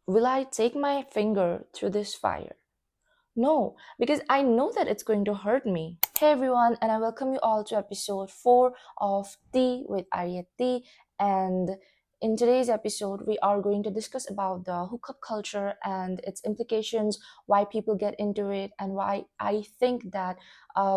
Will I take my finger through this fire? No, because I know that it's going to hurt me. Hey everyone, and I welcome you all to episode 4 of Tea with Arrietty. And in today's episode, we are going to discuss about the hookup culture and its implications, why people get into it, and why I think that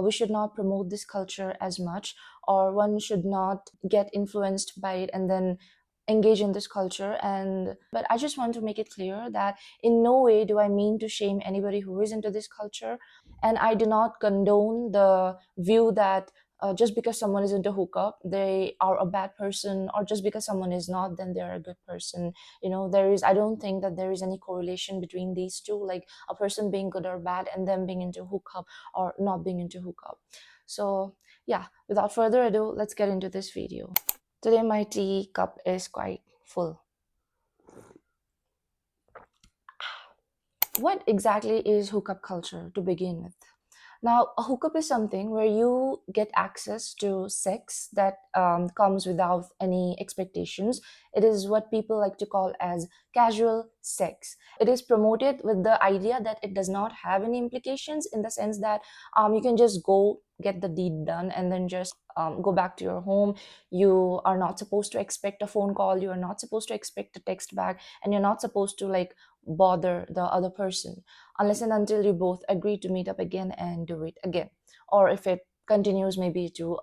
we should not promote this culture as much, or one should not get influenced by it and then engage in this culture. And but I just want to make it clear that in no way do I mean to shame anybody who is into this culture, and I do not condone the view that just because someone is into hookup, they are a bad person, or just because someone is not, then they're a good person. I don't think that there is any correlation between these two, like a person being good or bad and them being into hookup or not being into hookup. So yeah, without further ado, let's get into this video. Today my tea cup is quite full. What exactly is hookup culture to begin with? Now, a hookup is something where you get access to sex that comes without any expectations. It is what people like to call as casual sex. It is promoted with the idea that it does not have any implications, in the sense that you can just go get the deed done and then just go back to your home. You are not supposed to expect a phone call. You are not supposed to expect a text back, and you're not supposed to bother the other person unless and until you both agree to meet up again and do it again, or if it continues maybe to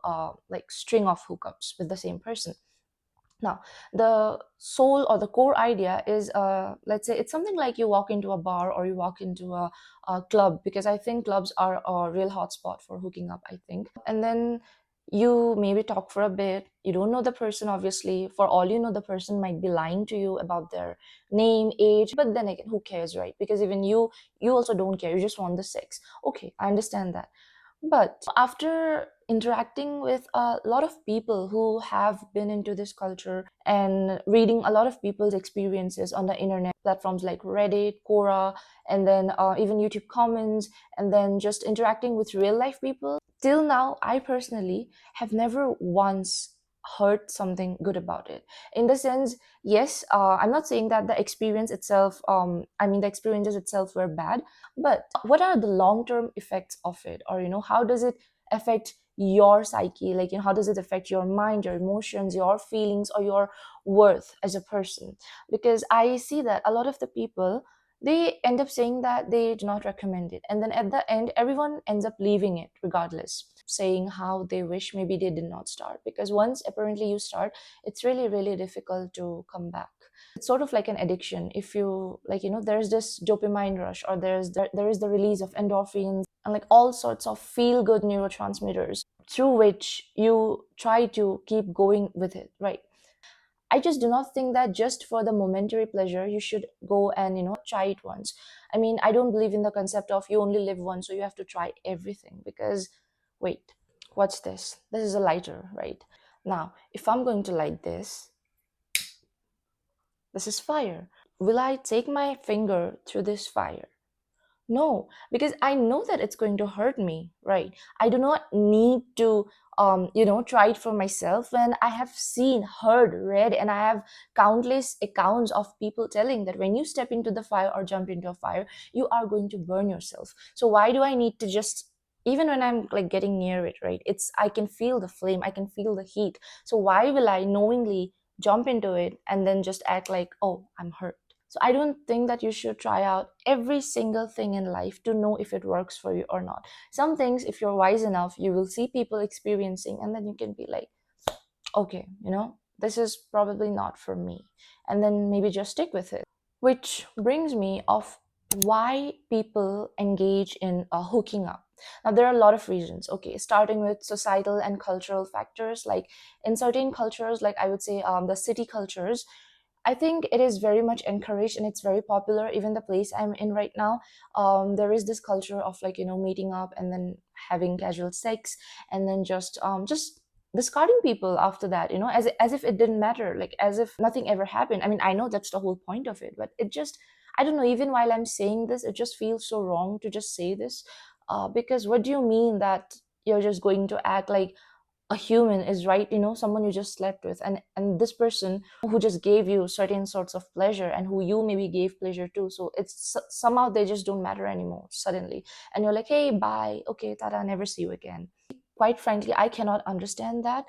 string of hookups with the same person. Now, the soul or the core idea is, let's say it's something like you walk into a bar or you walk into a club, because I think clubs are a real hotspot for hooking up, I think. And then you maybe talk for a bit. You don't know the person, obviously. For all you know, the person might be lying to you about their name, age, but then again, who cares, right? Because even you also don't care. You just want the sex. Okay, I understand that. But after interacting with a lot of people who have been into this culture and reading a lot of people's experiences on the internet platforms like Reddit, Quora, and then even YouTube comments, and then just interacting with real life people, till now, I personally have never once heard something good about it. In the sense, yes, I'm not saying that the experience itself, the experiences itself were bad, but what are the long term effects of it? Or, how does it affect your psyche? How does it affect your mind, your emotions, your feelings, or your worth as a person? Because I see that a lot of the people, they end up saying that they do not recommend it, and then at the end everyone ends up leaving it regardless, saying how they wish maybe they did not start, because once apparently you start, it's really really difficult to come back. It's sort of like an addiction. If you there's this dopamine rush, or there is the release of endorphins and like all sorts of feel good neurotransmitters through which you try to keep going with it, right? I just do not think that just for the momentary pleasure you should go and try it once. I mean, I don't believe in the concept of you only live once, so you have to try everything. Because wait, what's this? This is a lighter, right? Now, if I'm going to light this is fire. Will I take my finger through this fire? No, because I know that it's going to hurt me, right? I do not need to, try it for myself when I have seen, heard, read, and I have countless accounts of people telling that when you step into the fire or jump into a fire, you are going to burn yourself. So why do I need to just, even when I'm like getting near it, right? I can feel the flame, I can feel the heat. So why will I knowingly jump into it and then just act like, oh, I'm hurt? So I don't think that you should try out every single thing in life to know if it works for you or not. Some things, if you're wise enough, you will see people experiencing, and then you can be like, okay, this is probably not for me. And then maybe just stick with it. Which brings me of why people engage in hooking up. Now, there are a lot of reasons. Okay, starting with societal and cultural factors. Like in certain cultures, like I would say the city cultures, I think it is very much encouraged and it's very popular. Even the place I'm in right now, there is this culture of meeting up and then having casual sex, and then just discarding people after that, as if it didn't matter, like as if nothing ever happened. I mean, I know that's the whole point of it, but it just, I don't know, even while I'm saying this, it just feels so wrong to just say this, because what do you mean that you're just going to act like a human is, right, someone you just slept with, and this person who just gave you certain sorts of pleasure and who you maybe gave pleasure to, so it's somehow they just don't matter anymore suddenly, and you're like, hey, bye, okay, tada, never see you again. Quite frankly, I cannot understand that.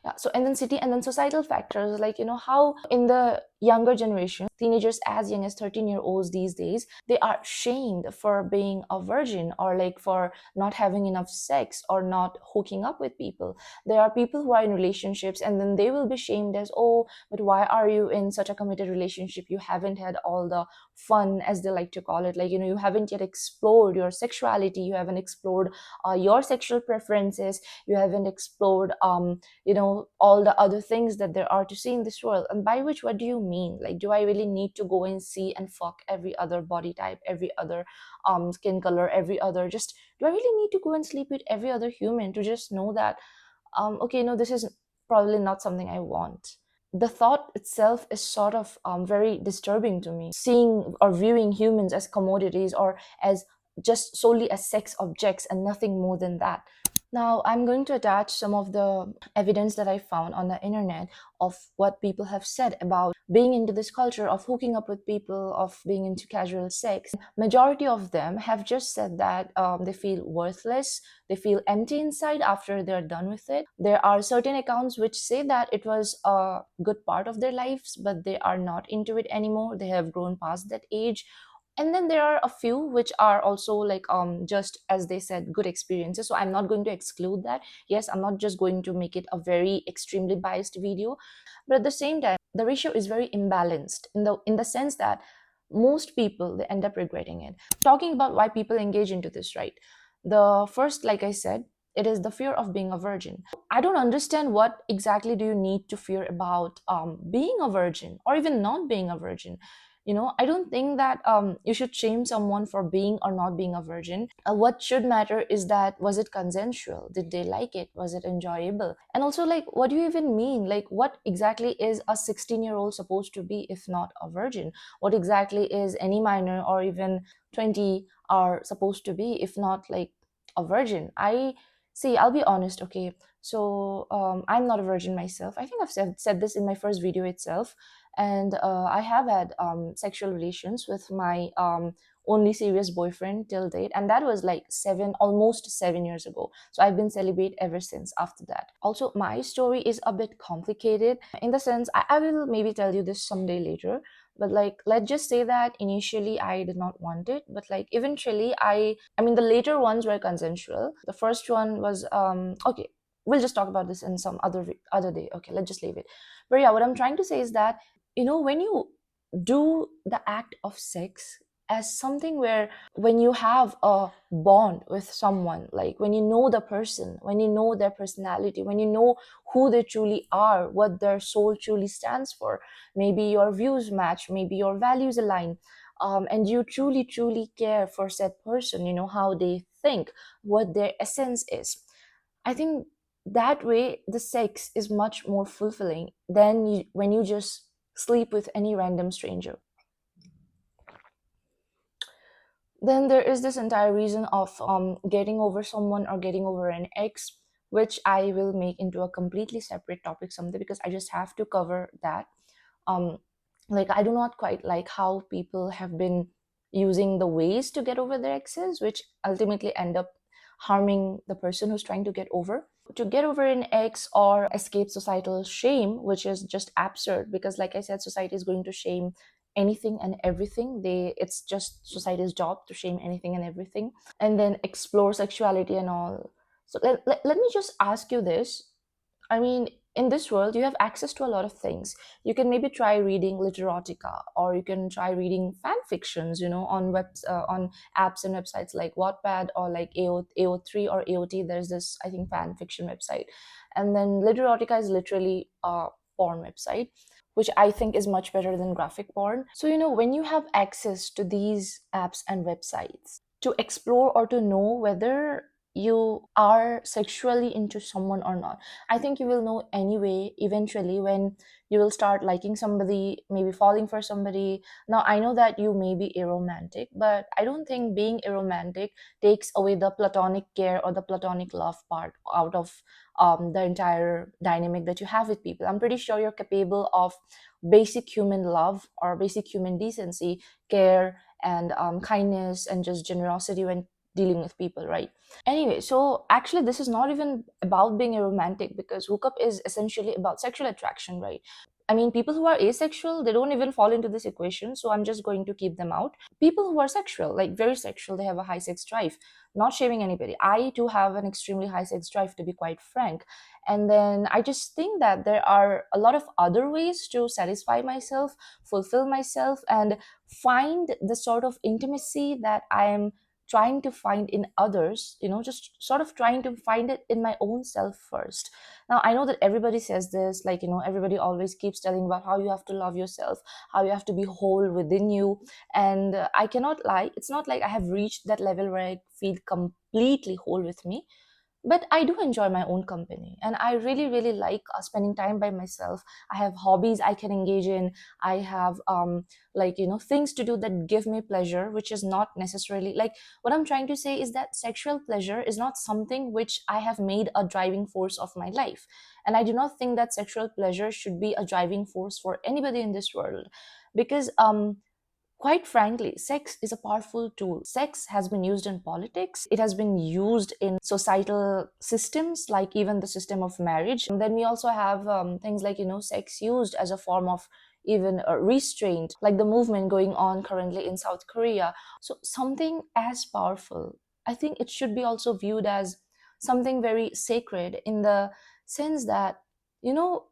Yeah, so and then city and then societal factors, like, how in the younger generation, teenagers as young as 13-year-olds these days, they are shamed for being a virgin, or like for not having enough sex or not hooking up with people. There are people who are in relationships and then they will be shamed as, oh, but why are you in such a committed relationship? You haven't had all the fun, as they like to call it, like, you haven't yet explored your sexuality, you haven't explored your sexual preferences, you haven't explored all the other things that there are to see in this world. And by which, what do you mean? Like, do I really need to go and see and fuck every other body type, every other skin color, every other, just, do I really need to go and sleep with every other human to just know that okay, no, this is probably not something I want? The thought itself is sort of very disturbing to me, seeing or viewing humans as commodities, or as just solely as sex objects and nothing more than that. Now, I'm going to attach some of the evidence that I found on the internet of what people have said about being into this culture of hooking up with people, of being into casual sex. Majority of them have just said that they feel worthless, they feel empty inside after they're done with it. There are certain accounts which say that it was a good part of their lives, but they are not into it anymore. They have grown past that age. And then there are a few which are also like just, as they said, good experiences. So I'm not going to exclude that. Yes, I'm not just going to make it a very extremely biased video, but at the same time, the ratio is very imbalanced in the sense that most people, they end up regretting it. Talking about why people engage into this, right? The first, like I said, it is the fear of being a virgin. I don't understand what exactly do you need to fear about being a virgin or even not being a virgin. I don't think that you should shame someone for being or not being a virgin. What should matter is that, was it consensual? Did they like it? Was it enjoyable? And also, like, what do you even mean? Like, what exactly is a 16-year-old supposed to be if not a virgin? What exactly is any minor or even 20 are supposed to be if not like a virgin? I see, I'll be honest, okay? So I'm not a virgin myself. I think I've said this in my first video itself. And I have had sexual relations with my only serious boyfriend till date, and that was like almost 7 years ago. So I've been celibate ever since after that. Also, my story is a bit complicated in the sense, I will maybe tell you this someday later, but like, let's just say that initially I did not want it, but like eventually I mean, the later ones were consensual. The first one was okay, we'll just talk about this in some other day. Okay, let's just leave it. But yeah, what I'm trying to say is that, when you do the act of sex as something where, when you have a bond with someone, like when you know the person, when you know their personality, when you know who they truly are, what their soul truly stands for, maybe your views match, maybe your values align, and you truly truly care for said person, how they think, what their essence is. I think that way the sex is much more fulfilling than when you just sleep with any random stranger. Then there is this entire reason of getting over someone or getting over an ex, which I will make into a completely separate topic someday, because I just have to cover that. um like, I do not quite like how people have been using the ways to get over their exes, which ultimately end up harming the person who's trying to get over an ex or escape societal shame, which is just absurd, because like I said, society is going to shame anything and everything. It's just society's job to shame anything and everything, and then explore sexuality and all. So let me just ask you this. I mean, in this world, you have access to a lot of things. You can maybe try reading literotica, or you can try reading fan fictions, on apps and websites like Wattpad or like AO3 or AOT. There's this, I think, fan fiction website. And then literotica is literally a porn website, which I think is much better than graphic porn. So, when you have access to these apps and websites to explore or to know whether you are sexually into someone or not. I think you will know anyway eventually when you will start liking somebody, maybe falling for somebody. Now I know that you may be aromantic, but I don't think being aromantic takes away the platonic care or the platonic love part out of the entire dynamic that you have with people. I'm pretty sure you're capable of basic human love or basic human decency, care, and kindness, and just generosity when dealing with people, right? Anyway, so actually this is not even about being a romantic, because hookup is essentially about sexual attraction, right? I mean, people who are asexual, they don't even fall into this equation, so I'm just going to keep them out. People who are sexual, like very sexual, they have a high sex drive. Not shaming anybody, I too have an extremely high sex drive, to be quite frank. And then I just think that there are a lot of other ways to satisfy myself, fulfill myself, and find the sort of intimacy that I am trying to find in others, just sort of trying to find it in my own self first. Now I know that everybody says this, like, everybody always keeps telling about how you have to love yourself, how you have to be whole within you. And I cannot lie, it's not like I have reached that level where I feel completely whole with me, but I do enjoy my own company, and I really really like spending time by myself. I have hobbies I can engage in. I have like, things to do that give me pleasure, which is not necessarily like, what I'm trying to say is that sexual pleasure is not something which I have made a driving force of my life. And I do not think that sexual pleasure should be a driving force for anybody in this world, because quite frankly, sex is a powerful tool. Sex has been used in politics, it has been used in societal systems, like even the system of marriage. And then we also have things like, sex used as a form of even restraint, like the movement going on currently in South Korea. So, something as powerful, I think it should be also viewed as something very sacred, in the sense that,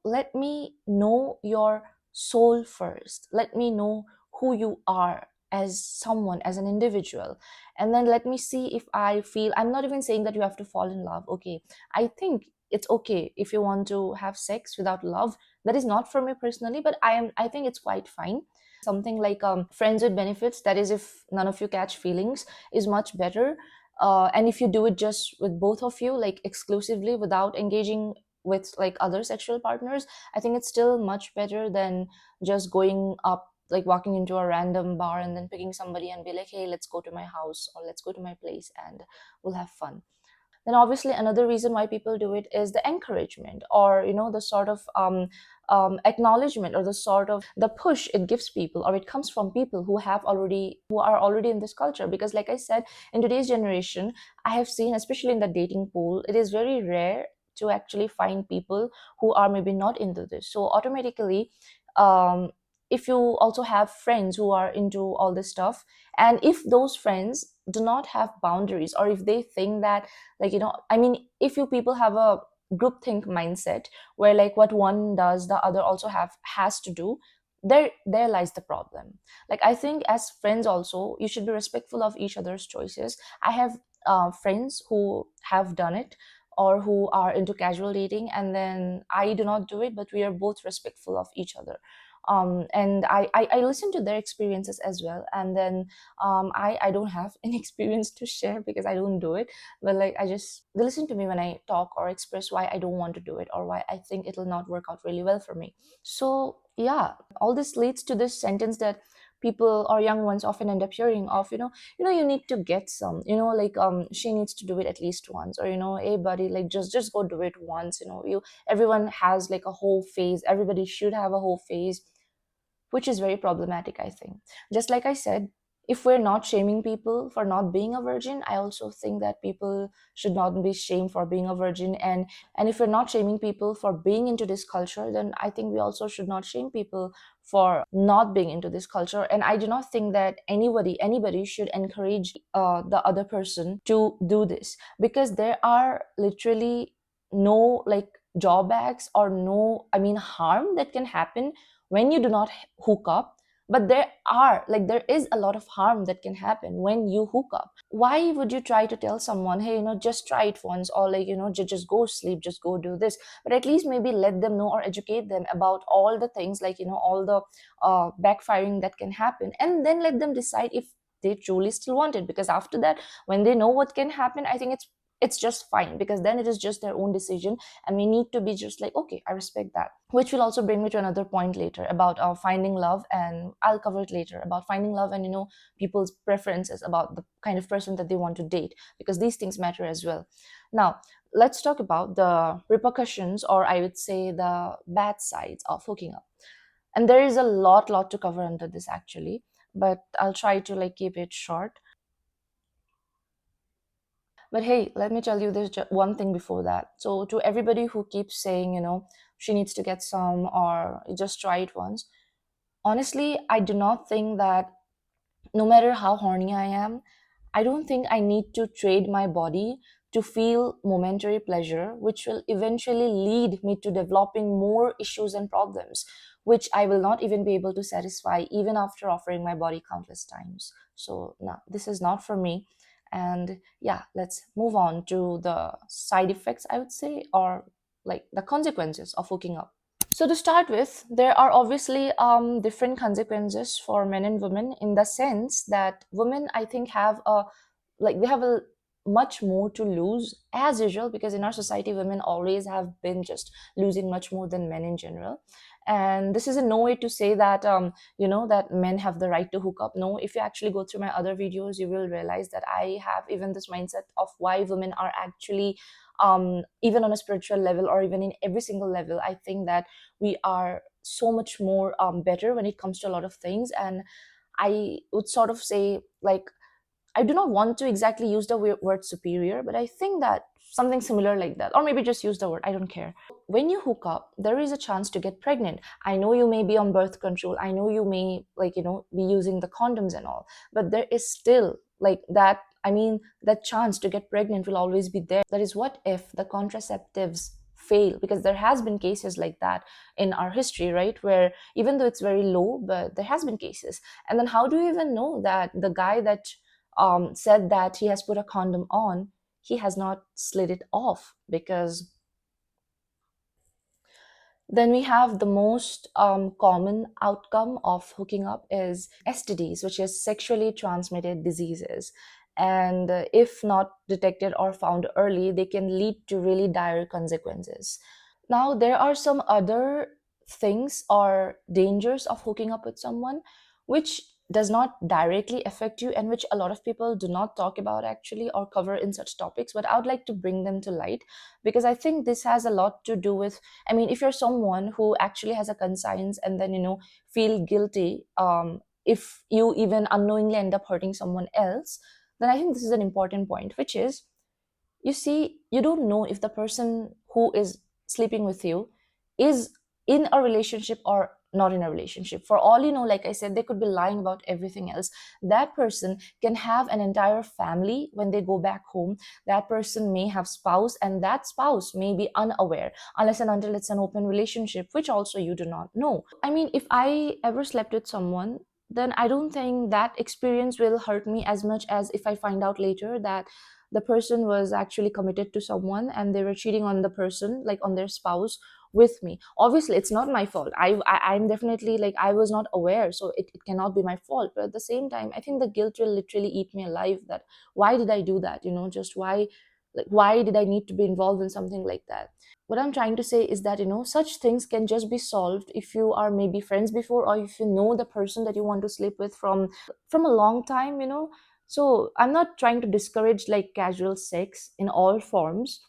let me know your soul first. Let me know who you are as someone, as an individual, and then let me see if I feel. I'm not even saying that you have to fall in love, okay? I think it's okay if you want to have sex without love. That is not for me personally, but I think it's quite fine. Something like friends with benefits, that is if none of you catch feelings, is much better. And if you do it just with both of you, like exclusively, without engaging with like other sexual partners, I think it's still much better than just going up, like walking into a random bar and then picking somebody and be like, hey, let's go to my house or let's go to my place and we'll have fun. Then obviously another reason why people do it is the encouragement, or the sort of acknowledgement, or the sort of the push it gives people, or it comes from people who are already in this culture. Because like I said, in today's generation, I have seen, especially in the dating pool, it is very rare to actually find people who are maybe not into this. So automatically, um, if you also have friends who are into all this stuff, and if those friends do not have boundaries, or if they think that, like, I mean, if you people have a groupthink mindset where like what one does the other also has to do, there lies the problem. Like, I think as friends also, you should be respectful of each other's choices. I have friends who have done it, or who are into casual dating, and then I do not do it, but we are both respectful of each other. And I listen to their experiences as well, and then I don't have any experience to share because I don't do it, but like, they listen to me when I talk or express why I don't want to do it, or why I think it'll not work out really well for me. So yeah, all this leads to this sentence that people or young ones often end up hearing of, you need to get some, like, she needs to do it at least once, or hey buddy, like, just go do it once. Everyone has like a whole phase, everybody should have a whole phase, which is very problematic, I think. Just like I said, if we're not shaming people for not being a virgin, I also think that people should not be shamed for being a virgin. And if we're not shaming people for being into this culture, then I think we also should not shame people for not being into this culture. And I do not think that anybody should encourage the other person to do this, because there are literally no like drawbacks, or no, I mean, harm that can happen when you do not hook up. But there is a lot of harm that can happen when you hook up. Why would you try to tell someone, hey, just try it once, or like, just go sleep, just go do this? But at least maybe let them know or educate them about all the things, like, all the backfiring that can happen, and then let them decide if they truly still want it. Because after that, when they know what can happen, I think it's it's just fine, because then it is just their own decision, and we need to be just like, okay, I respect that. Which will also bring me to another point later about finding love, and I'll cover it later, about finding love and people's preferences about the kind of person that they want to date, because these things matter as well. Now, let's talk about the repercussions, or I would say the bad sides of hooking up. And there is a lot to cover under this actually, but I'll try to like keep it short. But hey, let me tell you this one thing before that. So, to everybody who keeps saying, she needs to get some or just try it once, honestly, I do not think that no matter how horny I am, I don't think I need to trade my body to feel momentary pleasure, which will eventually lead me to developing more issues and problems, which I will not even be able to satisfy even after offering my body countless times. So, no, this is not for me. And yeah, let's move on to the side effects, I would say, or like the consequences of hooking up. So to start with, there are obviously different consequences for men and women, in the sense that women, I think, have a like they have a much more to lose as usual, because in our society women always have been just losing much more than men in general. And this is in no way to say that that men have the right to hook up. No, if you actually go through my other videos, you will realize that I have even this mindset of why women are actually, even on a spiritual level or even in every single level, I think that we are so much more better when it comes to a lot of things. And I would sort of say, like, I do not want to exactly use the word superior, but I think that something similar like that, or maybe just use the word, I don't care. When you hook up, there is a chance to get pregnant. I know you may be on birth control. I know you may, like, be using the condoms and all, but there is still like that. I mean, that chance to get pregnant will always be there. That is, what if the contraceptives fail? Because there has been cases like that in our history, right? Where even though it's very low, but there has been cases. And then how do you even know that the guy that said that he has put a condom on, he has not slid it off? Because then we have the most common outcome of hooking up is STDs, which is sexually transmitted diseases. And if not detected or found early, they can lead to really dire consequences. Now, there are some other things or dangers of hooking up with someone which does not directly affect you, and which a lot of people do not talk about actually or cover in such topics, but I would like to bring them to light, because I think this has a lot to do with, I mean, if you're someone who actually has a conscience and then feel guilty if you even unknowingly end up hurting someone else, then I think this is an important point, which is, you see, you don't know if the person who is sleeping with you is in a relationship or not in a relationship. For all you know, like I said, they could be lying about everything else. That person can have an entire family when they go back home. That person may have spouse, and that spouse may be unaware, unless and until it's an open relationship, which also you do not know. I mean, if I ever slept with someone, then I don't think that experience will hurt me as much as if I find out later that the person was actually committed to someone and they were cheating on the person, like on their spouse, with me. Obviously it's not my fault. I'm definitely, like, I was not aware, so it cannot be my fault. But at the same time, I think the guilt will literally eat me alive, that why did I do that, just why, like, why did I need to be involved in something like that? What I'm trying to say is that such things can just be solved if you are maybe friends before, or if you know the person that you want to sleep with from a long time. So I'm not trying to discourage like casual sex in all forms,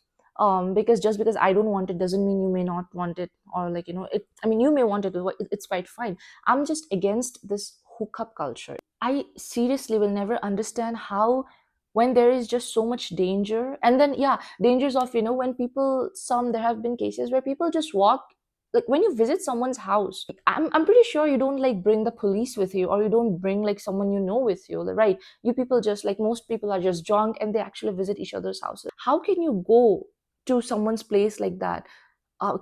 because just because I don't want it doesn't mean you may not want it, or like it, I mean, you may want it, but it's quite fine. I'm just against this hookup culture. I seriously will never understand how, when there is just so much danger, and then yeah, dangers of when people, there have been cases where people just walk, like when you visit someone's house, I'm pretty sure you don't like bring the police with you, or you don't bring like someone with you, right? You people just, like, most people are just drunk and they actually visit each other's houses. How can you go to someone's place like that,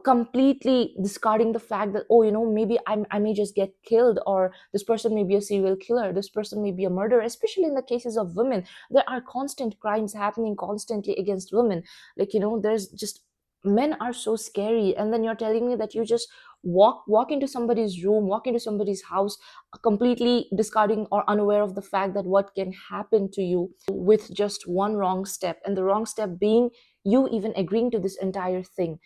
completely discarding the fact that, oh, maybe I may just get killed, or this person may be a serial killer, this person may be a murderer? Especially in the cases of women, there are constant crimes happening constantly against women. Like, there's just, men are so scary, and then you're telling me that you just walk into somebody's room, walk into somebody's house, completely discarding or unaware of the fact that what can happen to you with just one wrong step, and the wrong step being you even agreeing to this entire thing.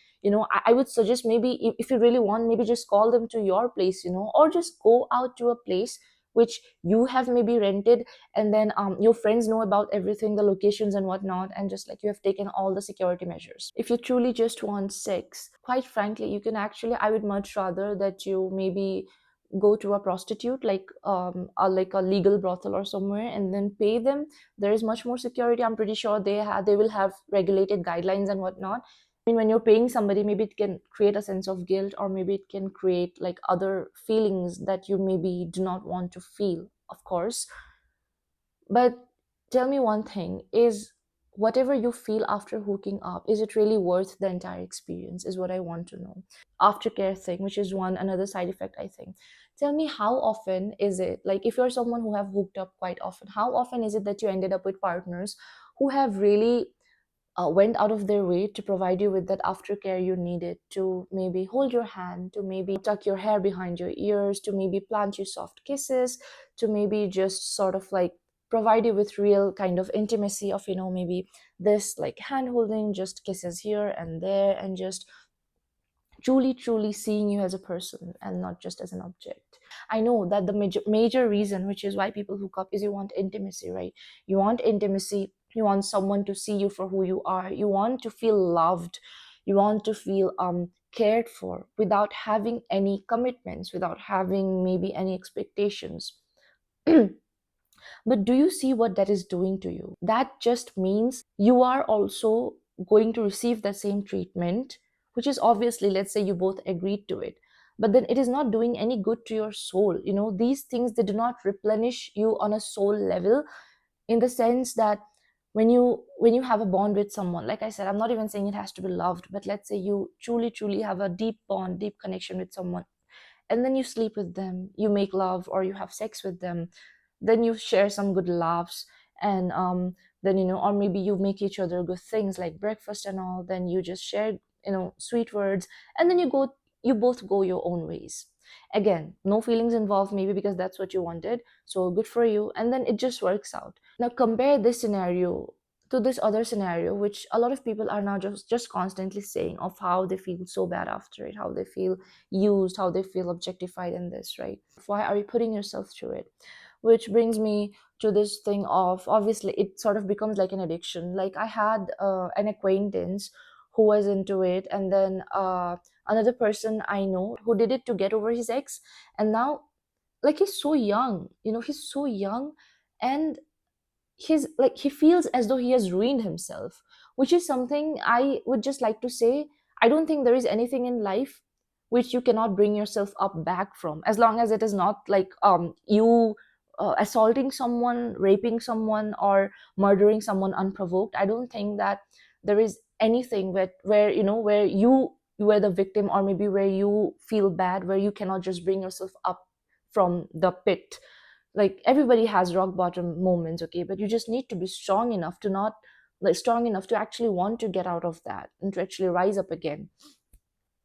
I would suggest, maybe if you really want, maybe just call them to your place, or just go out to a place which you have maybe rented, and then your friends know about everything, the locations and whatnot, and just like you have taken all the security measures. If you truly just want sex, quite frankly, you can actually, I would much rather that you maybe go to a prostitute, like a legal brothel or somewhere, and then pay them. There is much more security. I'm pretty sure they will have regulated guidelines and whatnot. I mean, when you're paying somebody, maybe it can create a sense of guilt, or maybe it can create like other feelings that you maybe do not want to feel, of course. But tell me one thing, is whatever you feel after hooking up, is it really worth the entire experience, is what I want to know. Aftercare thing, which is one another side effect, I think. Tell me, how often is it, like if you're someone who have hooked up quite often, how often is it that you ended up with partners who have really went out of their way to provide you with that aftercare you needed, to maybe hold your hand, to maybe tuck your hair behind your ears, to maybe plant you soft kisses, to maybe just sort of like provide you with real kind of intimacy of, maybe this like hand holding, just kisses here and there, and just truly truly seeing you as a person and not just as an object. I know that the major reason which is why people hook up is you want intimacy, right? You want intimacy, you want someone to see you for who you are, you want to feel loved, you want to feel cared for without having any commitments, without having maybe any expectations. But do you see what that is doing to you? That just means you are also going to receive the same treatment, which is obviously, let's say you both agreed to it. But then it is not doing any good to your soul. These things, they do not replenish you on a soul level, in the sense that when you have a bond with someone, like I said, I'm not even saying it has to be loved, but let's say you truly truly have a deep bond, deep connection with someone, and then you sleep with them, you make love or you have sex with them, then you share some good laughs, and then or maybe you make each other good things like breakfast and all, then you just share sweet words, and then you both go your own ways. Again, no feelings involved, maybe because that's what you wanted, so good for you, and then it just works out. Now compare this scenario to this other scenario, which a lot of people are now just constantly saying, of how they feel so bad after it, how they feel used, how they feel objectified in this, right? Why are you putting yourself through it? Which brings me to this thing of, obviously it sort of becomes like an addiction. Like I had an acquaintance who was into it, and then another person I know who did it to get over his ex, and now, like, he's so young, he's so young, and he feels as though he has ruined himself, which is something I would just like to say. I don't think there is anything in life which you cannot bring yourself up back from, as long as it is not like you assaulting someone, raping someone, or murdering someone unprovoked. I don't think that there is anything where you were the victim, or maybe where you feel bad, where you cannot just bring yourself up from the pit. Like, everybody has rock bottom moments, okay, but you just need to be strong enough to not like strong enough to actually want to get out of that and to actually rise up again.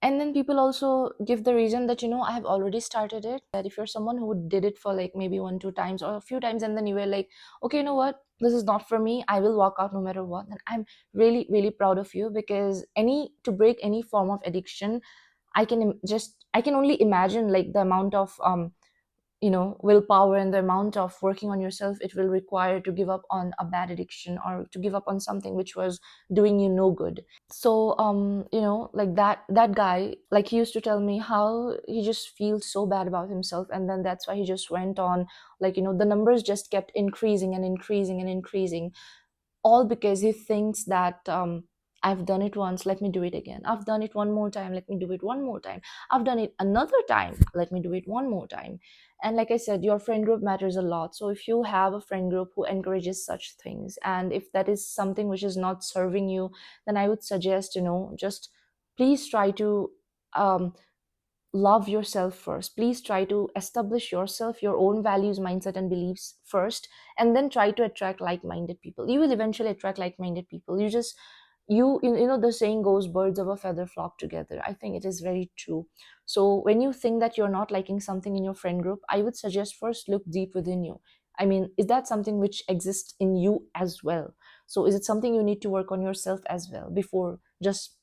And then people also give the reason that, I have already started it. That if you're someone who did it for like maybe one, two times or a few times, and then you were like, okay, you know what, this is not for me, I will walk out no matter what, then I'm really really proud of you, because any to break any form of addiction, I can only imagine like the amount of willpower and the amount of working on yourself it will require to give up on a bad addiction, or to give up on something which was doing you no good. So like that guy, like, he used to tell me how he just feels so bad about himself, and then that's why he just went on, like, the numbers just kept increasing and increasing and increasing, all because he thinks that I've done it once, let me do it again. I've done it one more time, let me do it one more time. I've done it another time, let me do it one more time. And like I said, your friend group matters a lot. So if you have a friend group who encourages such things, and if that is something which is not serving you, then I would suggest, just please try to um, love yourself first. Please try to establish yourself, your own values, mindset, and beliefs first, and then try to attract like minded people. You will eventually attract like minded people. You just you know the saying goes, birds of a feather flock together. I think it is very true. So when you think that you're not liking something in your friend group, I would suggest first look deep within you. I mean, is that something which exists in you as well? So is it something you need to work on yourself as well before just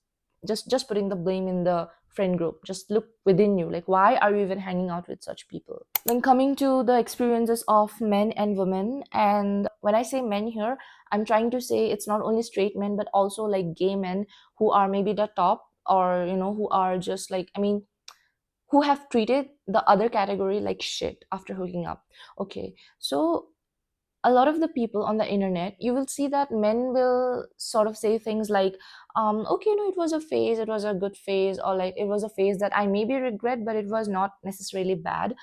putting the blame in the friend group? Just look within you, like why are you even hanging out with such people? When coming to the experiences of men and women, and when I say men here, I'm trying to say it's not only straight men but also like gay men who are maybe the top, or who are just like, I mean, who have treated the other category like shit after hooking up. Okay, so a lot of the people on the internet, you will see that men will sort of say things like, okay, no, it was a phase, it was a good phase, or like it was a phase that I maybe regret, but it was not necessarily bad.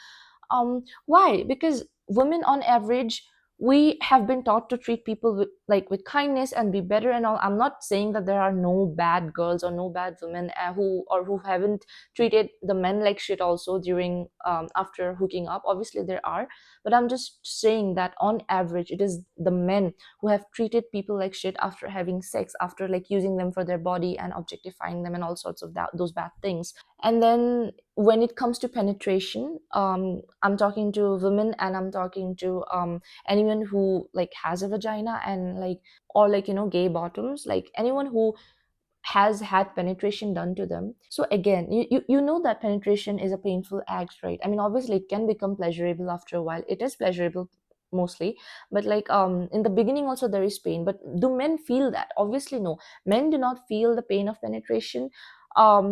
Why? Because women on average, we have been taught to treat people with like with kindness and be better and all. I'm not saying that there are no bad girls or no bad women who haven't treated the men like shit also during after hooking up. Obviously there are, but I'm just saying that on average it is the men who have treated people like shit after having sex, after like using them for their body and objectifying them and all sorts of those bad things. And then when it comes to penetration, I'm talking to women and I'm talking to anyone who like has a vagina and like, or like gay bottoms, like anyone who has had penetration done to them. So again, you know that penetration is a painful act, right? I mean, obviously it can become pleasurable after a while. It is pleasurable mostly, but like in the beginning also there is pain. But do men feel that? Obviously no, men do not feel the pain of penetration,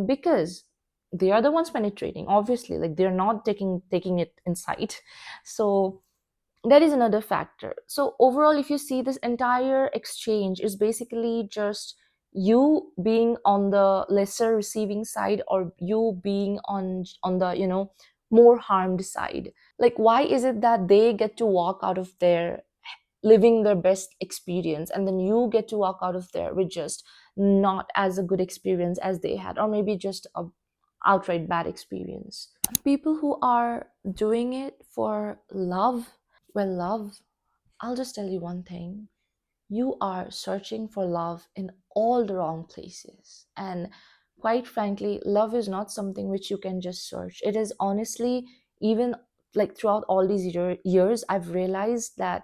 because they are the ones penetrating. Obviously, like they're not taking it inside. So that is another factor. So overall, if you see, this entire exchange is basically just you being on the lesser receiving side, or you being on the more harmed side. Like why is it that they get to walk out of there living their best experience, and then you get to walk out of there with just not as a good experience as they had, or maybe just a outright bad experience? People who are doing it for love, well, love, I'll just tell you one thing: you are searching for love in all the wrong places. And quite frankly, love is not something which you can just search. It is honestly, even like throughout all these years, I've realized that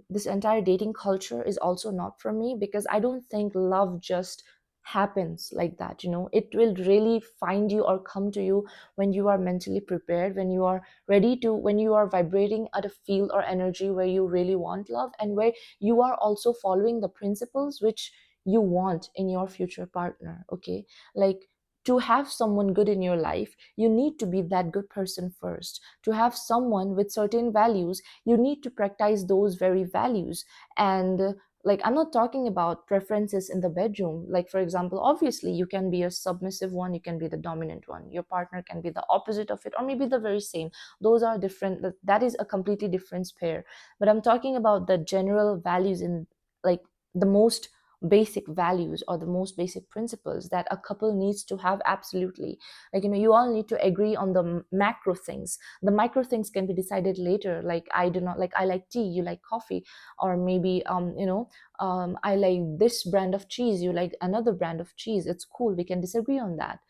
this entire dating culture is also not for me, because I don't think love just happens like that. It will really find you or come to you when you are mentally prepared, when you are ready to, when you are vibrating at a field or energy where you really want love, and where you are also following the principles which you want in your future partner. Okay, like, to have someone good in your life, you need to be that good person first. To have someone with certain values, you need to practice those very values. And like, I'm not talking about preferences in the bedroom. Like, for example, obviously you can be a submissive one, you can be the dominant one, your partner can be the opposite of it, or maybe the very same. Those are different, that is a completely different pair. But I'm talking about the general values, in like the most basic values or the most basic principles that a couple needs to have. Absolutely. Like, you all need to agree on the macro things. The micro things can be decided later, like, I do not like, I like tea, you like coffee, or maybe I like this brand of cheese, you like another brand of cheese. It's cool, we can disagree on that.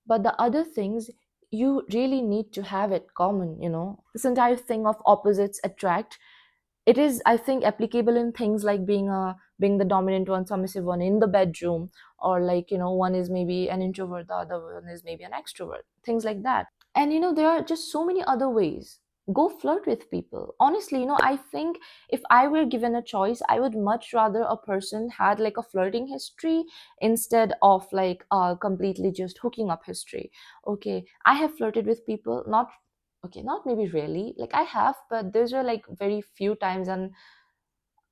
But the other things, you really need to have it common. This entire thing of opposites attract, it is, I think, applicable in things like being the dominant one, submissive one in the bedroom, or like, one is maybe an introvert, the other one is maybe an extrovert, things like that. And there are just so many other ways. Go flirt with people. Honestly, I think if I were given a choice, I would much rather a person had like a flirting history instead of like a completely just hooking up history. Okay, I have flirted with people, not, okay, not maybe really, like I have, but those were like very few times. And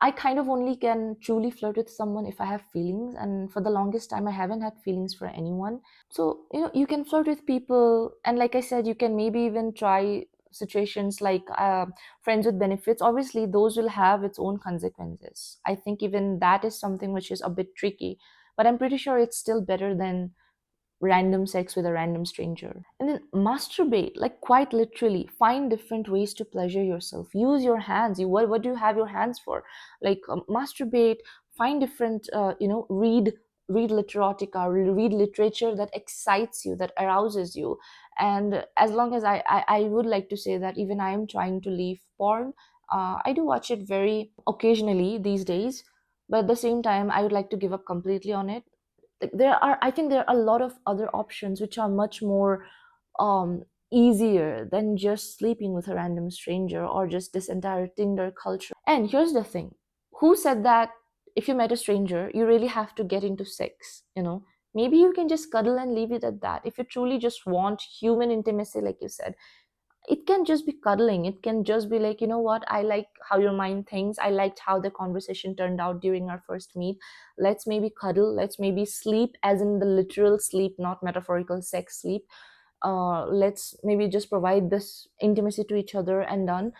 I kind of only can truly flirt with someone if I have feelings, and for the longest time I haven't had feelings for anyone. So you can flirt with people, and like I said, you can maybe even try situations like friends with benefits. Obviously those will have its own consequences. I think even that is something which is a bit tricky, but I'm pretty sure it's still better than random sex with a random stranger. And then masturbate, like quite literally, find different ways to pleasure yourself. Use your hands. What do you have your hands for? Like masturbate, find different, read literatica, read literature that excites you, that arouses you. And as long as I would like to say that even I am trying to leave porn. I do watch it very occasionally these days, but at the same time, I would like to give up completely on it. Like I think there are a lot of other options which are much more um easier than just sleeping with a random stranger or just this entire Tinder culture. And here's the thing, who said that if you met a stranger you really have to get into sex? Maybe you can just cuddle and leave it at that. If you truly just want human intimacy, like you said, it can just be cuddling. It can just be like, you know what, I like how your mind thinks. I liked how the conversation turned out during our first meet. Let's maybe cuddle. Let's maybe sleep, as in the literal sleep, not metaphorical sex sleep. Let's maybe just provide this intimacy to each other and done.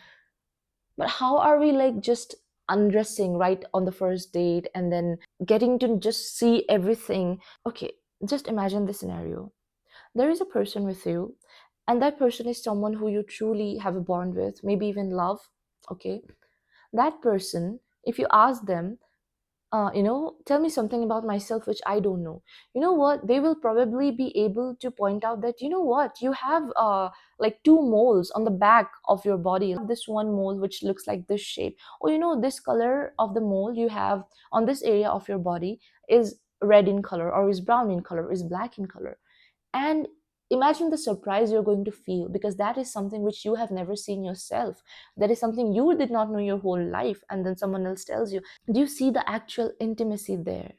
But how are we like just undressing right on the first date and then getting to just see everything? Okay, just imagine this scenario. There is a person with you, and that person is someone who you truly have a bond with, maybe even love. Okay, that person, if you ask them, tell me something about myself which I don't know, you know what, they will probably be able to point out that, you know what, you have like two moles on the back of your body. This one mole which looks like this shape, or this color of the mole you have on this area of your body is red in color, or is brown in color, is black in color. And imagine the surprise you're going to feel, because that is something which you have never seen yourself. That is something you did not know your whole life, and then someone else tells you. Do you see the actual intimacy there?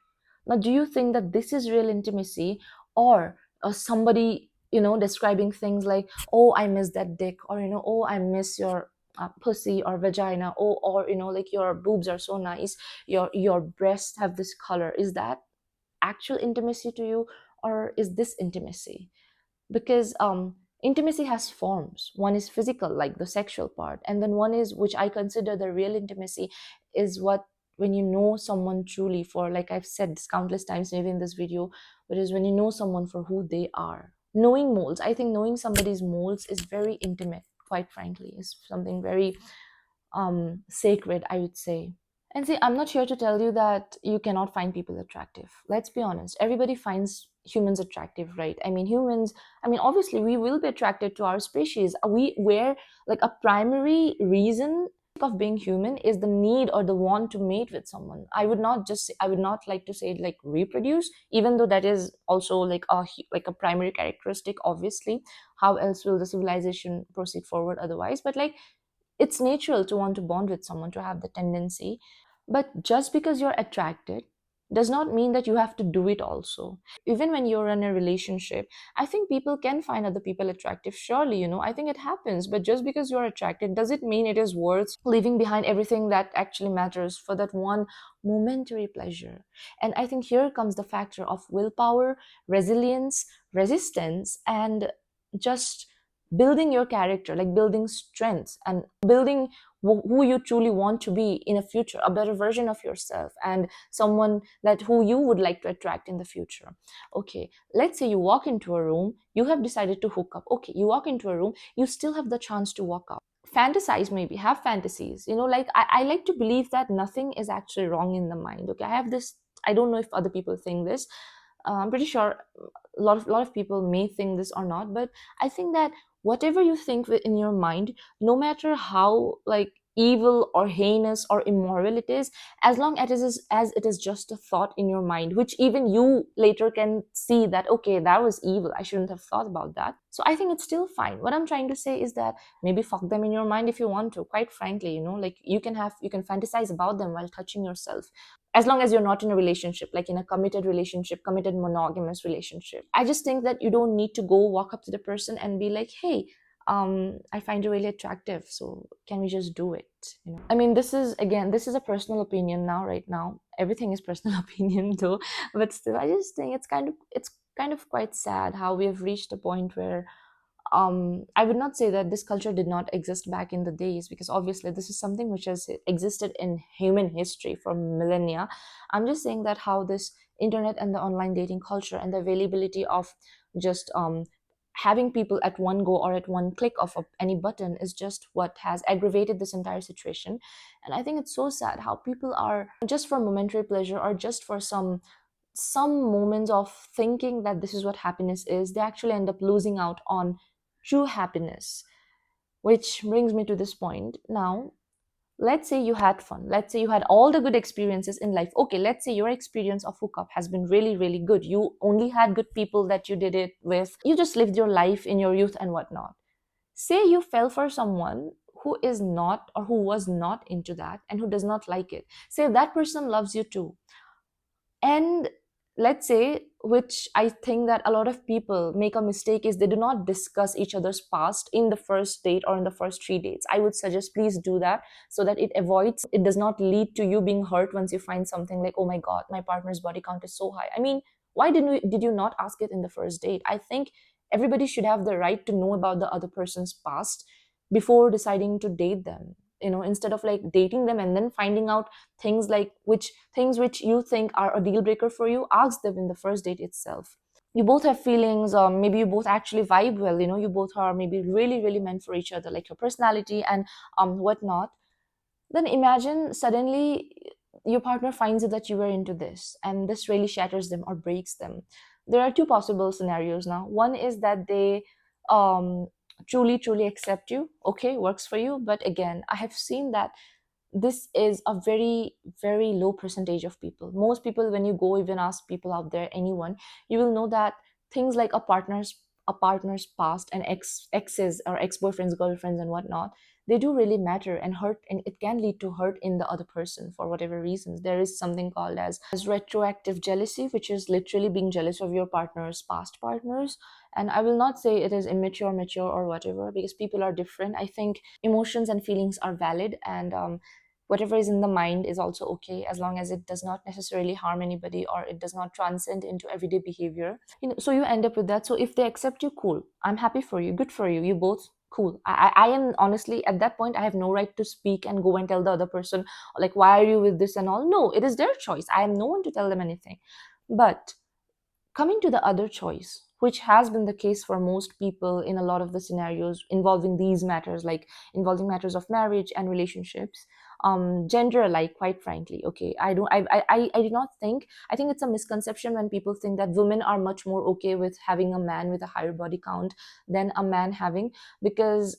Now, do you think that this is real intimacy, or somebody, describing things like, oh, I miss that dick, or, oh, I miss your pussy or vagina, or, like your boobs are so nice, your breasts have this color? Is that actual intimacy to you, or is this intimacy? Because intimacy has forms. One is physical, like the sexual part, and then one is, which I consider the real intimacy, is what, when you know someone truly for, like I've said this countless times maybe in this video, but is when you know someone for who they are. Knowing molds, I think knowing somebody's molds is very intimate, quite frankly, is something very sacred, I would say. And see, I'm not here to tell you that you cannot find people attractive. Let's be honest. Everybody finds humans attractive, right? I mean, humans, obviously, we will be attracted to our species. Where, like, a primary reason of being human is the need or the want to mate with someone. I would not like to say like reproduce, even though that is also like a primary characteristic, obviously. How else will the civilization proceed forward otherwise? But like, it's natural to want to bond with someone, to have the tendency. But just because you're attracted does not mean that you have to do it also. Even when you're in a relationship, I think people can find other people attractive. Surely, I think it happens. But just because you're attracted, does it mean it is worth leaving behind everything that actually matters for that one momentary pleasure? And I think here comes the factor of willpower, resilience, resistance, and just building your character, like building strength and building who you truly want to be in a future, a better version of yourself, and someone that who you would like to attract in the future. Okay, let's say you walk into a room, you have decided to hook up. Okay, you walk into a room, you still have the chance to walk out, fantasize, maybe have fantasies. Like I like to believe that nothing is actually wrong in the mind. Okay, I have this, I don't know if other people think this. I'm pretty sure a lot of people may think this or not, but I think that whatever you think in your mind, no matter how like evil or heinous or immoral it is, as long as it is just a thought in your mind, which even you later can see that, okay, that was evil, I shouldn't have thought about that. So I think it's still fine. What I'm trying to say is that maybe fuck them in your mind if you want to, quite frankly. Like you can fantasize about them while touching yourself, as long as you're not in a relationship, like in a committed relationship, committed monogamous relationship. I just think that you don't need to go walk up to the person and be like, hey, I find you really attractive, so can we just do it? This is a personal opinion now. Right now, everything is personal opinion though, but still, I just think it's kind of quite sad how we have reached a point where I would not say that this culture did not exist back in the days, because obviously this is something which has existed in human history for millennia. I'm just saying that how this internet and the online dating culture and the availability of just having people at one go or at one click of any button is just what has aggravated this entire situation. And I think it's so sad how people are just for momentary pleasure or just for some moments of thinking that this is what happiness is, they actually end up losing out on true happiness. Which brings me to this point. Now, let's say you had fun. Let's say you had all the good experiences in life. Okay, let's say your experience of hookup has been really, really good. You only had good people that you did it with. You just lived your life in your youth and whatnot. Say you fell for someone who is not or who was not into that and who does not like it. Say that person loves you too, and let's say, which I think that a lot of people make a mistake, is they do not discuss each other's past in the first date or in the first 3 dates. I would suggest please do that, so that it does not lead to you being hurt once you find something like, oh my god, my partner's body count is so high. I mean, why did you not ask it in the first date? I think everybody should have the right to know about the other person's past before deciding to date them, instead of like dating them and then finding out things which you think are a deal breaker for you. Ask them in the first date itself. You both have feelings, or maybe you both actually vibe well, you both are maybe really, really meant for each other, like your personality and whatnot. Then imagine suddenly your partner finds out that you were into this, and this really shatters them or breaks them. There are two possible scenarios now. One is that they um truly, truly accept you. Okay, works for you. But again, I have seen that this is a very, very low percentage of people. Most people, when you go even ask people out there, anyone, you will know that things like a partner's past and exes or ex-boyfriends, girlfriends and whatnot, they do really matter and hurt, and it can lead to hurt in the other person for whatever reasons. There is something called as retroactive jealousy, which is literally being jealous of your partner's past partners. And I will not say it is immature, mature, or whatever, because people are different. I think emotions and feelings are valid, and whatever is in the mind is also okay, as long as it does not necessarily harm anybody or it does not transcend into everyday behavior. So you end up with that. So if they accept you, cool, I'm happy for you, good for you, you both cool. I am honestly at that point, I have no right to speak and go and tell the other person like, why are you with this and all. No, it is their choice. I am no one to tell them anything. But coming to the other choice, which has been the case for most people in a lot of the scenarios involving these matters, like involving matters of marriage and relationships, gender alike, quite frankly. Okay, I do not think, I think it's a misconception when people think that women are much more okay with having a man with a higher body count than a man having, because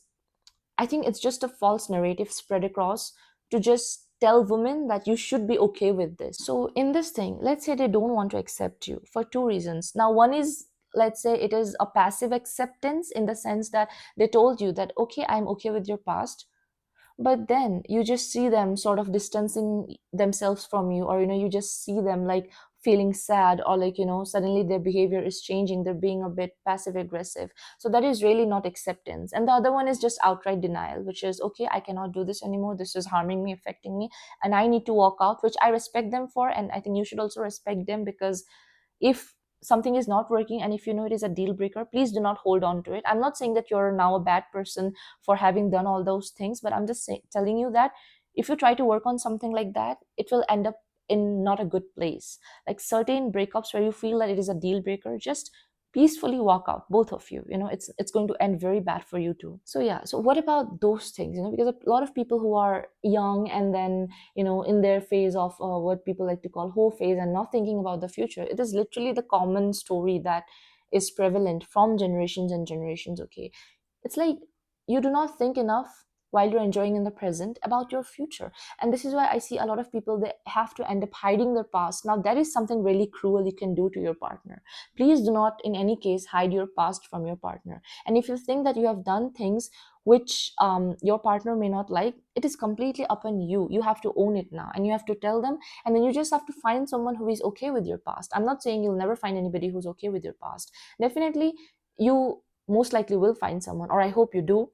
I think it's just a false narrative spread across to just tell women that you should be okay with this. So, in this thing, let's say they don't want to accept you for two reasons. Now, one is, let's say it is a passive acceptance, in the sense that they told you that, okay, I'm okay with your past, but then you just see them sort of distancing themselves from you, or you just see them like feeling sad, or like suddenly their behavior is changing, they're being a bit passive aggressive. So that is really not acceptance. And the other one is just outright denial, which is, okay, I cannot do this anymore, this is harming me, affecting me, and I need to walk out, which I respect them for. And I think you should also respect them, because if something is not working and if you know it is a deal breaker, please do not hold on to it. I'm not saying that you're now a bad person for having done all those things, but I'm just telling you that if you try to work on something like that, it will end up in not a good place. Like certain breakups where you feel that it is a deal breaker, just peacefully walk out, both of you. It's going to end very bad for you too. So yeah, so what about those things? Because a lot of people who are young and then in their phase of what people like to call whole phase and not thinking about the future, it is literally the common story that is prevalent from generations and generations. Okay, it's like you do not think enough while you're enjoying in the present about your future. And this is why I see a lot of people, they have to end up hiding their past. Now that is something really cruel you can do to your partner. Please do not in any case hide your past from your partner. And if you think that you have done things which your partner may not like, it is completely up on you. You have to own it now and you have to tell them. And then you just have to find someone who is okay with your past. I'm not saying you'll never find anybody who's okay with your past. Definitely you most likely will find someone, or I hope you do.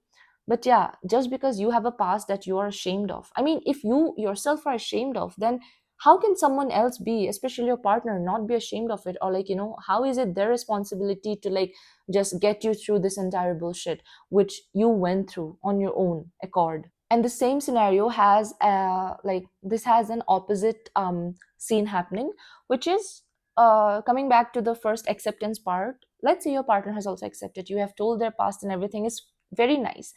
But yeah, just because you have a past that you are ashamed of, I mean, if you yourself are ashamed of, then How can someone else be, especially your partner, not be ashamed of it? Or like, how is it their responsibility to like just get you through this entire bullshit which you went through on your own accord? And the same scenario has like this has an opposite scene happening, which is coming back to the first acceptance part. Let's say your partner has also accepted, you have told their past and everything is very nice.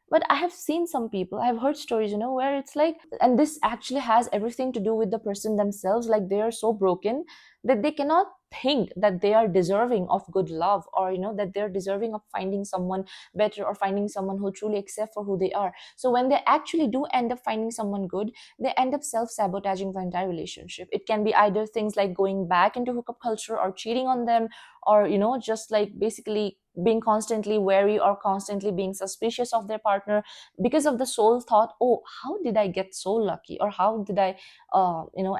But I have seen some people, I've heard stories, where it's like, and this actually has everything to do with the person themselves, like they are so broken that they cannot think that they are deserving of good love, or that they're deserving of finding someone better, or finding someone who truly accepts for who they are. So when they actually do end up finding someone good, they end up self-sabotaging the entire relationship. It can be either things like going back into hookup culture, or cheating on them, or just like basically being constantly wary or constantly being suspicious of their partner, because of the sole thought, oh, how did I get so lucky, or how did I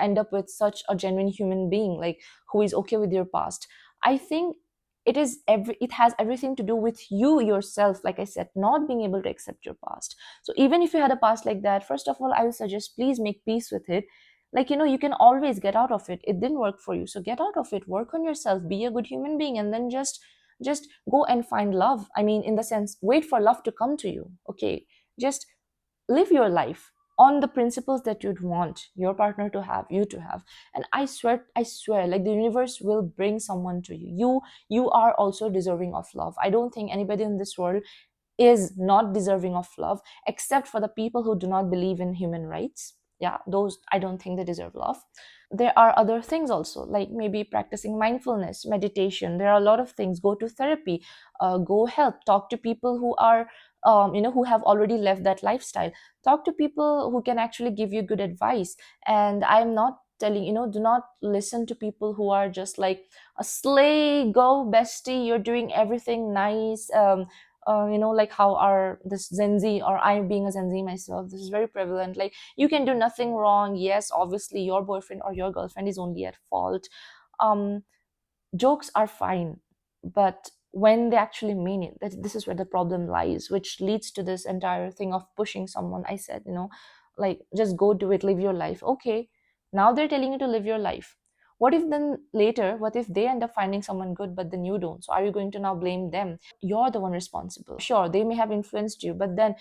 end up with such a genuine human being, like who is okay with your past. I think it has everything to do with you yourself, like I said, not being able to accept your past. So even if you had a past like that, first of all, I would suggest, please make peace with it. Like, you can always get out of it. It didn't work for you, so get out of it, work on yourself, be a good human being, and then just go and find love. I mean, in the sense, wait for love to come to you. Okay, just live your life on the principles that you'd want your partner to have, you to have. And I swear, like the universe will bring someone to you. You are also deserving of love. I don't think anybody in this world is not deserving of love, except for the people who do not believe in human rights. Yeah, those, I don't think they deserve love. There are other things also, like maybe practicing mindfulness, meditation. There are a lot of things. Go to therapy, go help, talk to people who are who have already left that lifestyle. Talk to people who can actually give you good advice. And I'm not telling, do not listen to people who are just like a slay, go bestie, you're doing everything nice. Like how are this Gen Z, or I being a Gen Z myself, this is very prevalent. Like, you can do nothing wrong. Yes, obviously your boyfriend or your girlfriend is only at fault. um Jokes are fine, but when they actually mean it, that this is where the problem lies, which leads to this entire thing of pushing someone. I said, like, just go do it, live your life. Okay, now they're telling you to live your life. What if then later, what if they end up finding someone good, but then you don't? So are you going to now blame them? You're the one responsible. Sure, they may have influenced you, but then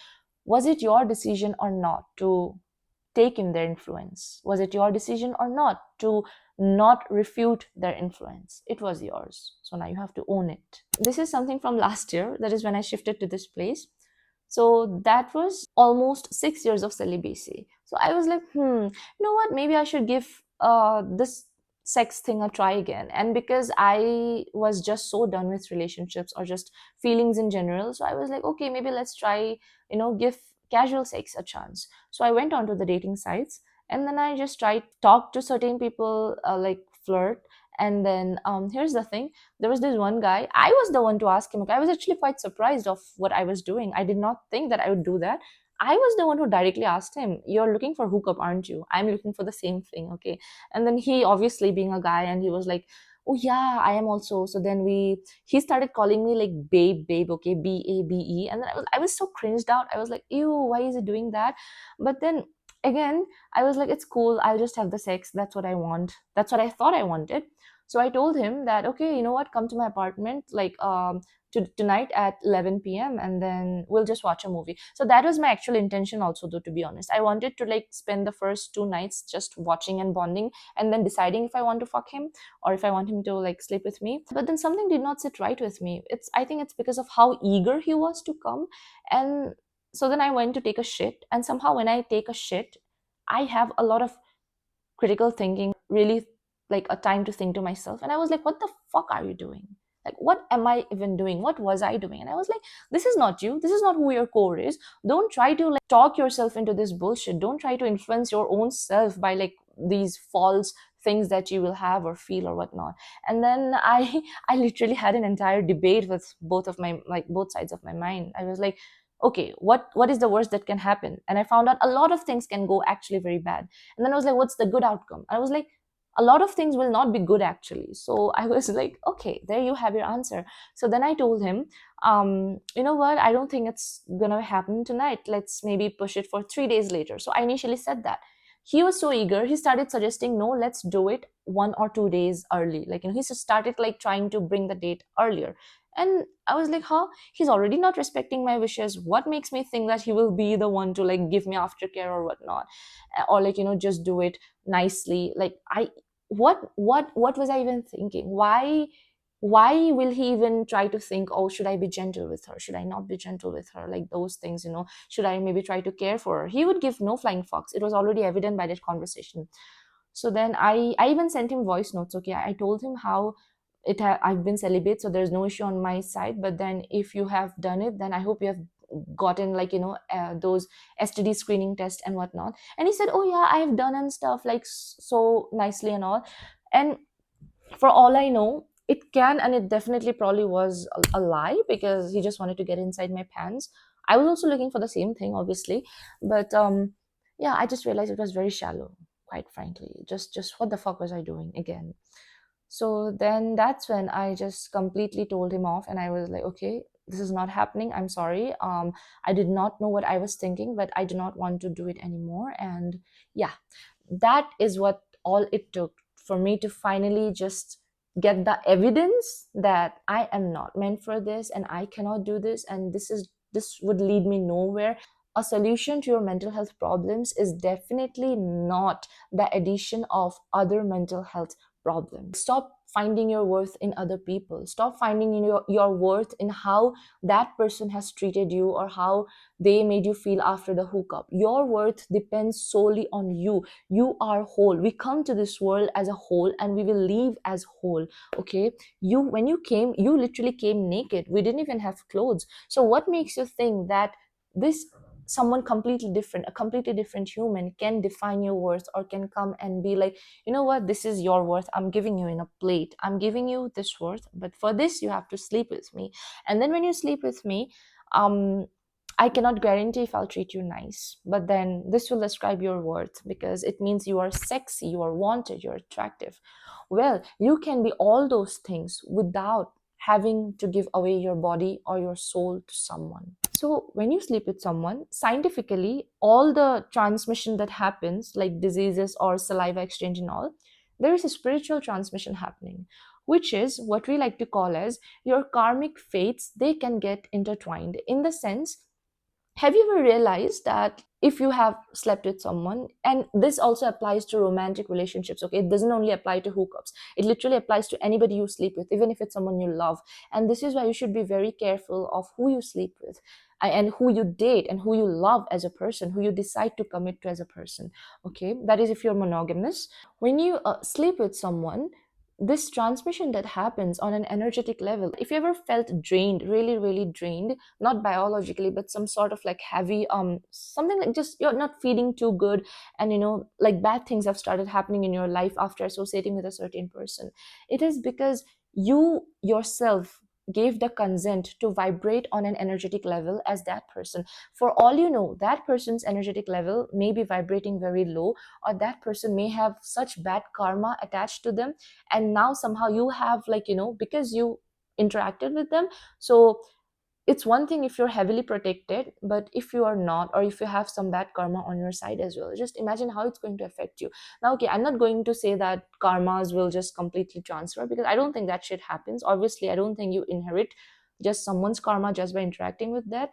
was it your decision or not to take in their influence? Was it your decision or not to not refute their influence? It was yours. So now you have to own it. This is something from last year. That is when I shifted to this place. So that was almost 6 years of celibacy. So I was like, you know what? Maybe I should give this sex thing a try again. And because I was just so done with relationships or just feelings in general, so I was like, okay, maybe let's try, give casual sex a chance. So I went onto the dating sites, and then I just tried talk to certain people, like flirt. And then here's the thing, there was this one guy, I was the one to ask him. Okay, I was actually quite surprised of what I was doing. I did not think that I would do that. I was the one who directly asked him, you're looking for hookup, aren't you? I'm looking for the same thing. Okay. And then he, obviously being a guy, and he was like, oh yeah, I am also. So then he started calling me like babe, okay, Babe. And then I was so cringed out. I was like, ew, why is he doing that? But then again, I was like, it's cool, I'll just have the sex. That's what I want. That's what I thought I wanted. So I told him that, okay, you know what, come to my apartment, like tonight at 11 p.m., and then we'll just watch a movie. So that was my actual intention also, though, to be honest. I wanted to like spend the first 2 nights just watching and bonding, and then deciding if I want to fuck him or if I want him to like sleep with me. But then something did not sit right with me. I think it's because of how eager he was to come. And so then I went to take a shit, and somehow when I take a shit, I have a lot of critical thinking, really, like a time to think to myself. And I was like, what the fuck are you doing? Like, what am I even doing? What was I doing? And I was like, this is not you. This is not who your core is. Don't try to like talk yourself into this bullshit. Don't try to influence your own self by like these false things that you will have or feel or whatnot. And then I literally had an entire debate with both sides of my mind. I was like, okay, what is the worst that can happen? And I found out a lot of things can go actually very bad. And then I was like, what's the good outcome? I was like, a lot of things will not be good actually. So I was like, okay, there you have your answer. So then I told him, you know what, I don't think it's gonna happen tonight. Let's maybe push it for 3 days later. So I initially said that. he was so eager, he started suggesting, no, let's do it 1 or 2 days early, like, he just started like trying to bring the date earlier. And I was like, huh, he's already not respecting my wishes. What makes me think that he will be the one to like give me aftercare or whatnot? Or like, just do it nicely. Like, what was I even thinking? Why will he even try to think, oh, should I be gentle with her, should I not be gentle with her, like those things, should I maybe try to care for her? He would give no flying fox. It was already evident by that conversation. So then I even sent him voice notes. Okay, I told him how I've been celibate, so there's no issue on my side. But then if you have done it, then I hope you have gotten like, those STD screening test and whatnot. And he said, oh yeah, I have done and stuff, like so nicely and all. And for all I know, it can, and it definitely probably was a lie, because he just wanted to get inside my pants. I was also looking for the same thing, obviously. But yeah, I just realized it was very shallow, quite frankly. Just what the fuck was I doing again? So then that's when I just completely told him off, and I was like, okay, this is not happening. I'm sorry. I did not know what I was thinking, but I do not want to do it anymore. And yeah, that is what all it took for me to finally just get the evidence that I am not meant for this, and I cannot do this, and this would lead me nowhere. A solution to your mental health problems is definitely not the addition of other mental health problems. Stop finding your worth in other people. Stop finding your worth in how that person has treated you, or how they made you feel after the hookup. Your worth depends solely on you. You are whole. We come to this world as a whole, and we will leave as whole. Okay, when you came, you literally came naked. We didn't even have clothes. So what makes you think that this someone completely different, a completely different human, can define your worth, or can come and be like, you know what, this is your worth, I'm giving you in a plate, I'm giving you this worth, but for this you have to sleep with me. And then when you sleep with me, um I cannot guarantee if I'll treat you nice, but then this will describe your worth, because it means you are sexy, you are wanted, you're attractive. Well, you can be all those things without having to give away your body or your soul to someone. So when you sleep with someone, scientifically, all the transmission that happens, like diseases or saliva exchange and all, there is a spiritual transmission happening, which is what we like to call as your karmic fates. They can get intertwined, in the sense, have you ever realized that if you have slept with someone, and this also applies to romantic relationships, okay, it doesn't only apply to hookups, it literally applies to anybody you sleep with, even if it's someone you love. And this is why you should be very careful of who you sleep with, and who you date, and who you love as a person, who you decide to commit to as a person. Okay, that is if you're monogamous. When you sleep with someone, this transmission that happens on an energetic level, if you ever felt drained, really really drained, not biologically, but some sort of like heavy, something like just you're not feeling too good, and like bad things have started happening in your life after associating with a certain person, it is because you yourself gave the consent to vibrate on an energetic level as that person. For all you know, that person's energetic level may be vibrating very low, or that person may have such bad karma attached to them, and now somehow you have, like, because you interacted with them. So it's one thing if you're heavily protected, but if you are not, or if you have some bad karma on your side as well, just imagine how it's going to affect you. Now, okay, I'm not going to say that karmas will just completely transfer, because I don't think that shit happens. Obviously, I don't think you inherit just someone's karma just by interacting with that,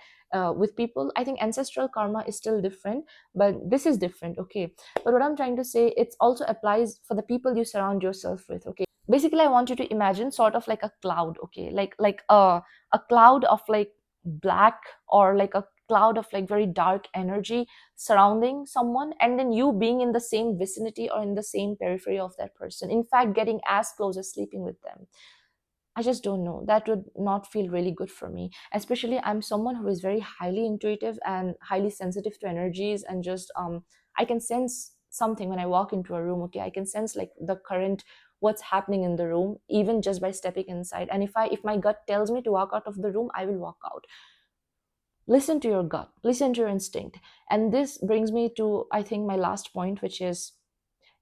with people. I think ancestral karma is still different, but this is different. Okay, but what I'm trying to say, it also applies for the people you surround yourself with. Okay, basically I want you to imagine sort of like a cloud. Okay, like a cloud of like black, or like a cloud of like very dark energy surrounding someone, and then you being in the same vicinity or in the same periphery of that person, in fact getting as close as sleeping with them. I just don't know, that would not feel really good for me, especially I'm someone who is very highly intuitive and highly sensitive to energies, and just I can sense something when I walk into a room. Okay, I can sense like the current, what's happening in the room, even just by stepping inside. And if my gut tells me to walk out of the room, I will walk out. Listen to your gut, listen to your instinct. And this brings me to, I think, my last point, which is,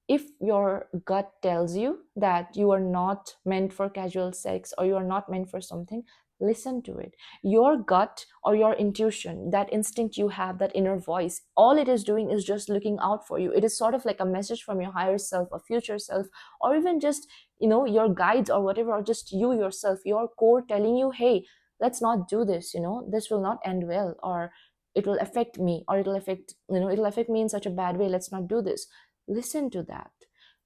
if your gut tells you that you are not meant for casual sex, or you are not meant for something, listen to it. Your gut or your intuition, that instinct you have, that inner voice, all it is doing is just looking out for you. It is sort of like a message from your higher self, a future self, or even just, your guides or whatever, or just you yourself, your core telling you, hey, let's not do this, this will not end well, or it will affect me, or it'll affect me in such a bad way, let's not do this. Listen to that.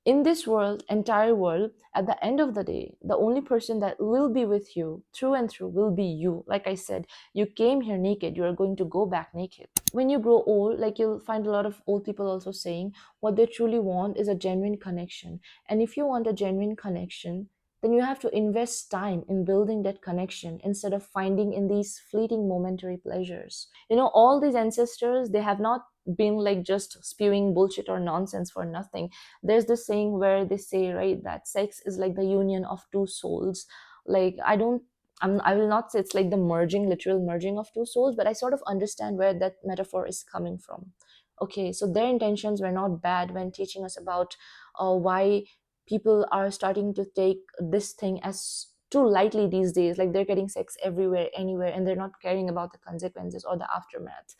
In this world, entire world, at the end of the day, the only person that will be with you through and through will be you. Like I said, you came here naked, you are going to go back naked. When you grow old, like, you'll find a lot of old people also saying what they truly want is a genuine connection. And if you want a genuine connection, then you have to invest time in building that connection instead of finding in these fleeting momentary pleasures. All these ancestors, they have not been like just spewing bullshit or nonsense for nothing. There's this saying where they say, right, that sex is like the union of two souls. Like, I will not say it's like the merging, literal merging of two souls, but I sort of understand where that metaphor is coming from. Okay, so their intentions were not bad when teaching us about why people are starting to take this thing as too lightly these days. Like, they're getting sex everywhere, anywhere, and they're not caring about the consequences or the aftermath.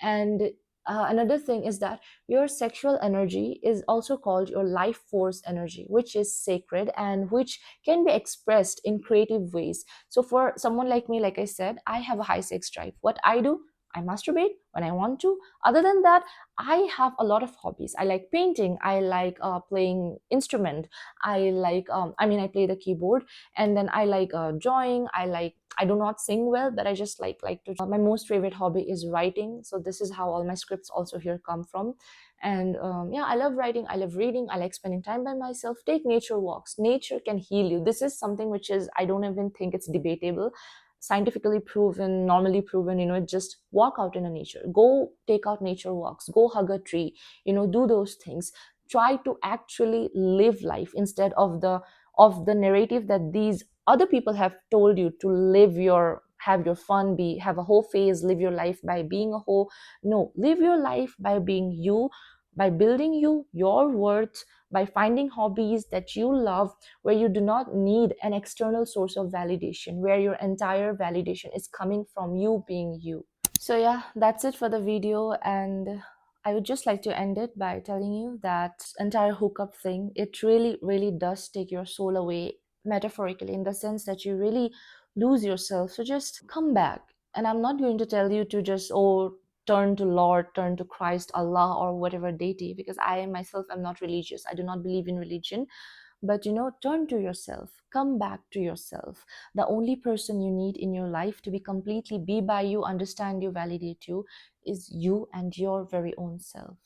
And another thing is that your sexual energy is also called your life force energy, which is sacred and which can be expressed in creative ways. So for someone like me, like I said, I have a high sex drive. What I do, I masturbate when I want to. Other than that, I have a lot of hobbies. I like painting. I like playing instrument. I play the keyboard, and then I like drawing. I do not sing well, but I just like to. My most favorite hobby is writing. So this is how all my scripts also here come from. And yeah, I love writing. I love reading. I like spending time by myself. Take nature walks. Nature can heal you. This is something which is, I don't even think it's debatable, scientifically proven, normally proven. Just walk out in a nature, go take out nature walks, go hug a tree, do those things. Try to actually live life instead of the narrative that these other people have told you to live your have your fun, have a whole phase, live your life by being a whole. No, live your life by being you, by building your worth, by finding hobbies that you love, where you do not need an external source of validation, where your entire validation is coming from you being you. So yeah, that's it for the video, and I would just like to end it by telling you that entire hookup thing, it really, really does take your soul away, metaphorically, in the sense that you really lose yourself. So just come back. And I'm not going to tell you to just, turn to Lord, turn to Christ, Allah, or whatever deity, because I myself am not religious. I do not believe in religion. But turn to yourself, come back to yourself. The only person you need in your life to be completely be by you, understand you, validate you, is you and your very own self.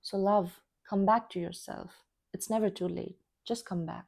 So love, come back to yourself. It's never too late. Just come back.